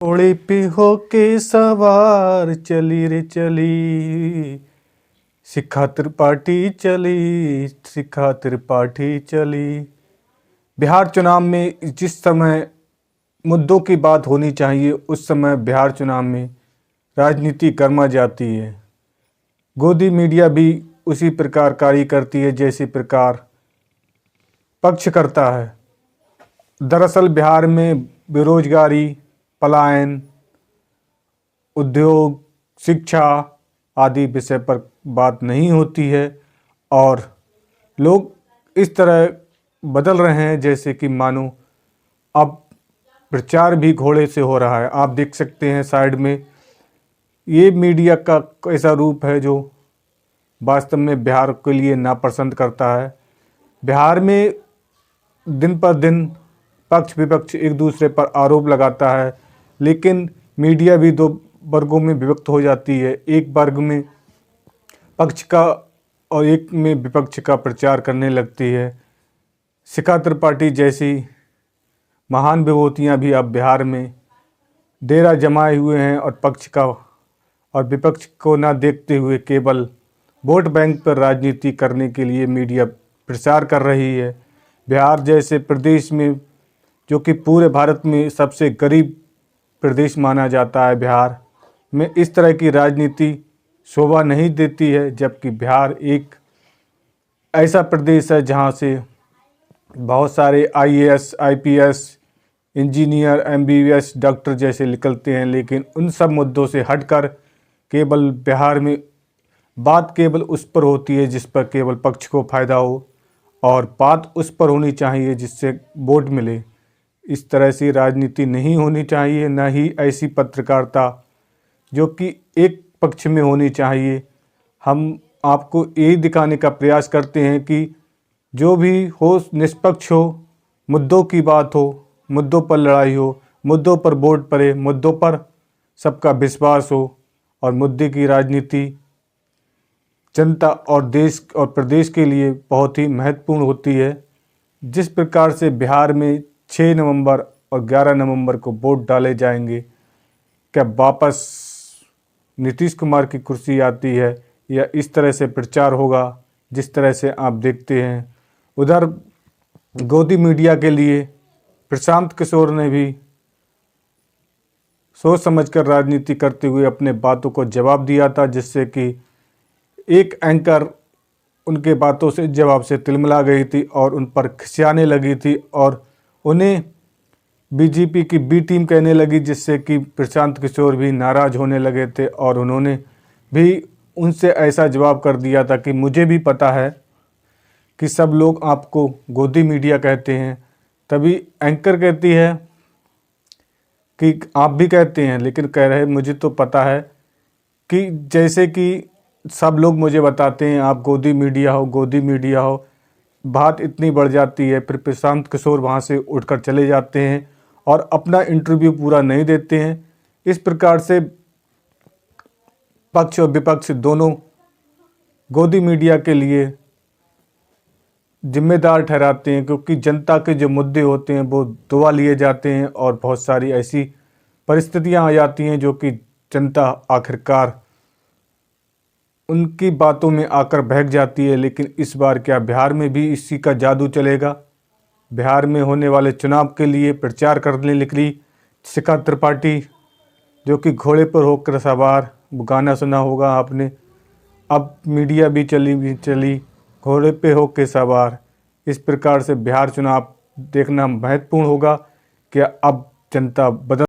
घोड़े पे होके सवार चली रे चली, शिखा त्रिपाठी चली, शिखा त्रिपाठी चली। बिहार चुनाव में जिस समय मुद्दों की बात होनी चाहिए उस समय बिहार चुनाव में राजनीति गर्मा जाती है। गोदी मीडिया भी उसी प्रकार कार्य करती है जैसे प्रकार पक्ष करता है। दरअसल बिहार में बेरोजगारी, पलायन, उद्योग, शिक्षा आदि विषय पर बात नहीं होती है और लोग इस तरह बदल रहे हैं जैसे कि मानो अब प्रचार भी घोड़े से हो रहा है। आप देख सकते हैं साइड में, ये मीडिया का ऐसा रूप है जो वास्तव में बिहार के लिए नापसंद करता है। बिहार में दिन पर दिन पक्ष विपक्ष एक दूसरे पर आरोप लगाता है, लेकिन मीडिया भी दो वर्गों में विभक्त हो जाती है। एक वर्ग में पक्ष का और एक में विपक्ष का प्रचार करने लगती है। शिखा त्रिपाठी जैसी महान विभूतियाँ भी अब बिहार में डेरा जमाए हुए हैं और पक्ष का और विपक्ष को ना देखते हुए केवल वोट बैंक पर राजनीति करने के लिए मीडिया प्रचार कर रही है। बिहार जैसे प्रदेश में, जो कि पूरे भारत में सबसे गरीब प्रदेश माना जाता है, बिहार में इस तरह की राजनीति शोभा नहीं देती है। जबकि बिहार एक ऐसा प्रदेश है जहां से बहुत सारे IAS, IPS, engineer, MBBS, doctor जैसे निकलते हैं, लेकिन उन सब मुद्दों से हटकर केवल बिहार में बात केवल उस पर होती है जिस पर केवल पक्ष को फ़ायदा हो और बात उस पर होनी चाहिए जिससे वोट मिले। इस तरह से राजनीति नहीं होनी चाहिए, न ही ऐसी पत्रकारिता जो कि एक पक्ष में होनी चाहिए। हम आपको यही दिखाने का प्रयास करते हैं कि जो भी हो निष्पक्ष हो, मुद्दों की बात हो, मुद्दों पर लड़ाई हो, मुद्दों पर वोट पड़े, मुद्दों पर सबका विश्वास हो और मुद्दे की राजनीति जनता और देश और प्रदेश के लिए बहुत ही महत्वपूर्ण होती है। जिस प्रकार से बिहार में 6 नवंबर और 11 नवंबर को वोट डाले जाएंगे, क्या वापस नीतीश कुमार की कुर्सी आती है या इस तरह से प्रचार होगा जिस तरह से आप देखते हैं। उधर गोदी मीडिया के लिए प्रशांत किशोर ने भी सोच समझकर राजनीति करते हुए अपने बातों को जवाब दिया था, जिससे कि एक एंकर उनके बातों से जवाब से तिलमिला गई थी और उन पर खिसियाने लगी थी और उन्हें बीजेपी की बी टीम कहने लगी, जिससे कि प्रशांत किशोर भी नाराज़ होने लगे थे और उन्होंने भी उनसे ऐसा जवाब कर दिया था कि मुझे भी पता है कि सब लोग आपको गोदी मीडिया कहते हैं। तभी एंकर कहती है कि आप भी कहते हैं, लेकिन कह रहे मुझे तो पता है कि जैसे कि सब लोग मुझे बताते हैं आप गोदी मीडिया हो, गोदी मीडिया हो। बात इतनी बढ़ जाती है, फिर प्रशांत किशोर वहाँ से उठकर चले जाते हैं और अपना इंटरव्यू पूरा नहीं देते हैं। इस प्रकार से पक्ष और विपक्ष दोनों गोदी मीडिया के लिए जिम्मेदार ठहराते हैं, क्योंकि जनता के जो मुद्दे होते हैं वो दुआ लिए जाते हैं और बहुत सारी ऐसी परिस्थितियां आ जाती हैं जो कि जनता आखिरकार उनकी बातों में आकर बहक जाती है। लेकिन इस बार क्या बिहार में भी इसी का जादू चलेगा? बिहार में होने वाले चुनाव के लिए प्रचार करने निकली शिखा त्रिपाठी, जो कि घोड़े पर होकर सवार, गाना सुना होगा आपने। अब मीडिया भी चली घोड़े पे होकर सवार। इस प्रकार से बिहार चुनाव देखना महत्वपूर्ण होगा कि अब जनता बदल